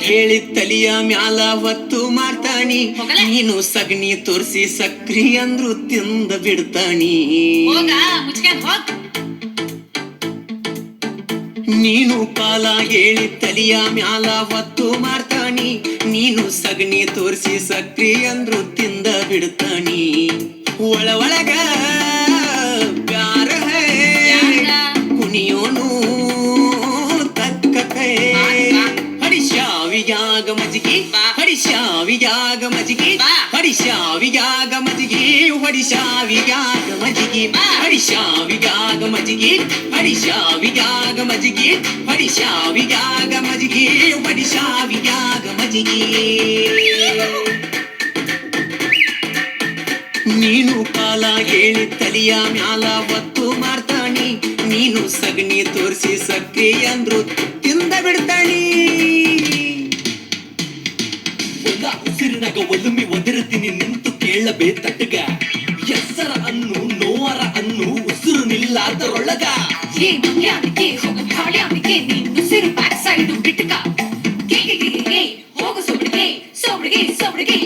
ಹೇಳಿ ತಲಿಯ ಮ್ಯಾಲ ಹೊತ್ತು ಮಾಡ್ತಾನಿ ನೀನು ಸಗಣಿ ತೋರ್ಸಿ ಸಕ್ರಿ ಅಂದ್ರು ತಿಂದ ಬಿಡ್ತಾನಿ ನೀನು ಕಾಲ ಹೇಳಿ ತಲಿಯ ಮ್ಯಾಲ ಹೊತ್ತು ಮಾಡ್ತಾನಿ ನೀನು ಸಗಣಿ ತೋರ್ಸಿ ಸಕ್ರಿ ಅಂದ್ರು ತಿಂದ ಬಿಡ್ತಾನಿ ಒಳಗ ಪ್ಯಾರ ಕುಣಿಯೋನು ತಕ್ಕ ಕೈ ಹಡಿಶಾವಿಯಾಗ ಮಜಿಗಿ ಹಡಿಶಾವಿಯಾಗ ಮಜಿಗಿ ಹಡಿಶಾವಿಯಾಗ ಮಜಿಗಿ ಹಡಿಶಾವಿಯಾಗ ಮಜಿಗಿ ಹಡಿಶಾವಿಯಾಗ ಮಜಿಗಿ ಹಡಿಶಾವಿಯಾಗ ಮಜಿಗಿ ಹಡಿಶಾವಿಯಾಗ ಮಜಿಗಿ ಹಡಿಶಾವಿಯಾಗ ಮಜಿಗಿ ನೀನು ಕಾಲ ಹೇಳಿ ತಲಿಯ ಮ್ಯಾಲ ಒತ್ತು ಮಾಡ್ತಾನಿ ನೀನು ಸಗಣಿ ತೋರಿಸಿ ಸಕ್ರಿ ಅಂದ್ರು ತಿಂದ ಬಿಡ್ತಾನಿ ಉಸಿರಿನಾಗ ಒಲುಮಿ ಒದಿರ್ತೀನಿ ನಿಂತು ಕೇಳಬೇ ತಟ್ಟಗ ಹೆಸರ ಅನ್ನು ನೋವರ ಅನ್ನು ಉಸಿರು ನಿಲ್ಲಾದರೊಳಗ ಉಸಿರು ಬ್ಯಾಕ್ ಸೈಡ್ ಬಿಟ್ಟಕ ಹೋಗು ಸೊಬಡಿಗೆ ಸೊಬಡಿಗೆ ಸೊಬಡಿಗೆ